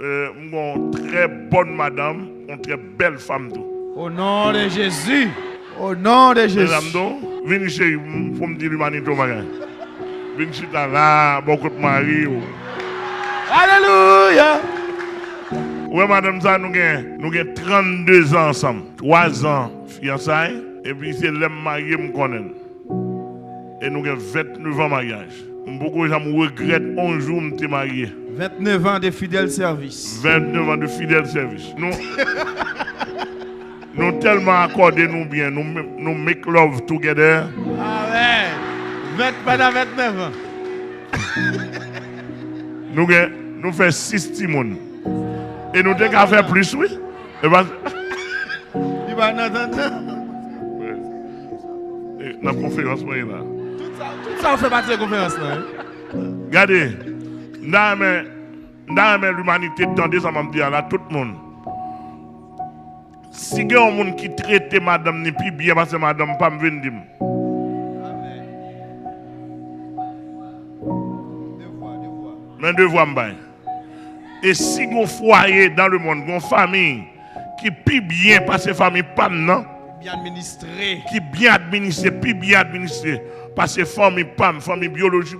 une très bonne madame, une très belle femme. Au nom de Jésus. Au nom de Jésus. Madame, venez chez vous pour me dire l'humanité. Venez chez là, beaucoup de mari. Alléluia. Oui, madame, ça, nous avons 32 ans ensemble. 3 ans fiançailles. Et puis, c'est l'homme marié me connaît. Et nous avons 29 ans de mariage. Beaucoup de gens regrettent un jour de marié. 29 ans de fidèle service. 29 ans de fidèle service. Nous tellement accordé nous bien. Nous make love together. Amen. Pendant 29 ans. Nous faisons 6 timons. Et nous devons faire plus, oui. Et ben, il va nous entendre. Dans la conférence, là. Tout ça, on fait partie de la conférence. Regardez, dans l'humanité, tendez ça m'a dit là, tout le monde. Si il y a un monde qui traite madame ni plus bien, parce que madame pas me venir. Mais deux voix m'baye. Et si vous foyer dans le monde, une famille qui plus bien parce que famille pas non, bien administré, qui bien administré, plus bien administré parce que famille pas, famille biologique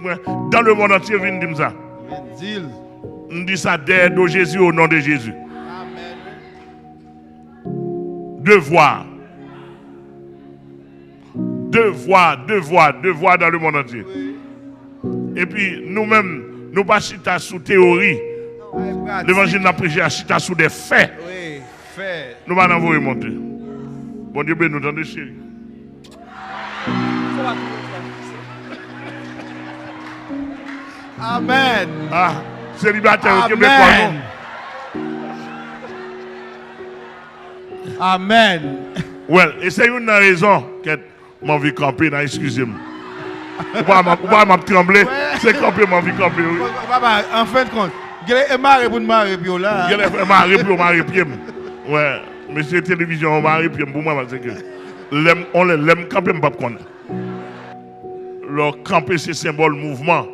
dans le monde entier vient dire ça. On dit ça d'aide au Jésus au nom de Jésus. Amen. Devoir dans le monde entier. Et puis nous-mêmes, nous pas chita sous théorie. L'évangile n'a prêché à chita sous des faits. Oui, faits. Nous allons envoyer monter. Bon Dieu, nous entendons chérie. Amen. Ah, célibataire au Québécois, non? Amen. Well, et c'est une raison que mon vie camper, excusez-moi. Ou pas m'a tremblé, c'est camper mon vie camper. Papa, en fin de compte, il y a un mari pour mari puis là. Il y a un mari pour mari puis. Ouais, mais c'est télévision on mari puis pour moi parce que on l'aime camper pas connaître. Le camper c'est symbole mouvement.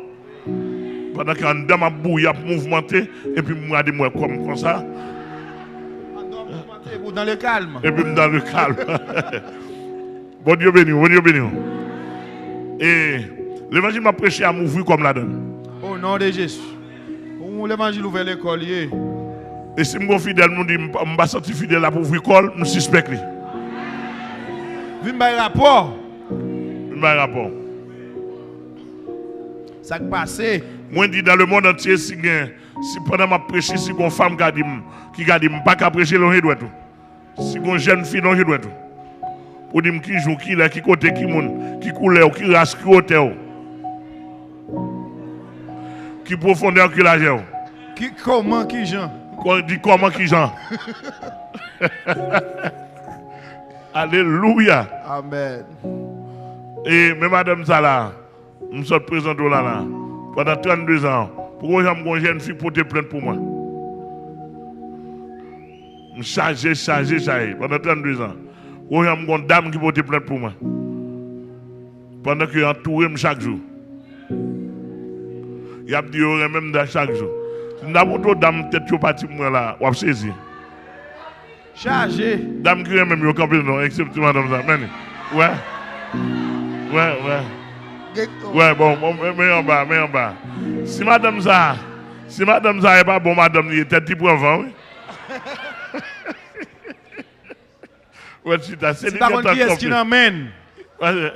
Pendant qu'en dedans ma bouille a mouvementé et puis moi de moi comme ça. Dans le calme. Et puis dans le calme. Bon Dieu béni, bon Dieu béni. Et l'évangile m'a prêché à m'ouvrir comme la donne. Au nom de Jésus. L'évangile ouvert l'école. Et si je suis fidèle, nous dit, je ne suis pas sorti fidèle pour ouvrir l'école, nous suspectons. Viens me rapport. Rapport. Ça qui passe. Moi, je dis dans le monde entier, si pendant ma prêché, si une femme qui a dit, pas qu'à prêcher, l'on doit tout. Si une jeune fille, l'on doit tout. Pour dire qui joue, qui est, qui côté, qui monde, qui couleur, qui race, qui hauteur. Qui profondeur, qui largeur. Qui comment, qui Jean. Dit comment, qui Jean. Alléluia. Amen. Et mais madame Zala, je suis présent là pendant 32 ans. Pourquoi j'ai une jeune fille pour te plaindre pour moi? Je suis chargé pendant 32 ans. Pourquoi j'ai une dame qui peut te plaindre pour moi? Pendant que j'entoure chaque jour. Il y a des gens même dans chaque jour. Si nous avons d'autres dames tête qui parti moi là, on va saisir. Chargé. Dame qui est même au campé, non, excepté madame Zala. Ouais. Ouais, bon, mais en bas. Si madame ça n'est pas bon, madame, il était petit pour avant, oui. Ouais, c'est pas contre qui est-ce qui l'emmène?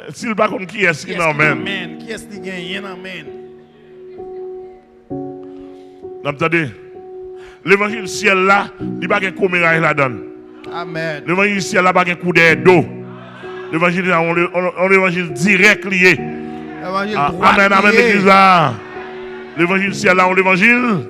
S'il pas contre qui est-ce qui l'emmène? Qui est-ce qui gagne? Attendez, l'évangile ciel là, il n'y a pas de commérage là-dedans. Amen. L'évangile ciel là, il n'y a pas de coup d'eau. L'évangile là, on l'évangile direct lié. L'évangile droit. Amen, l'église là. L'évangile ciel là, on l'évangile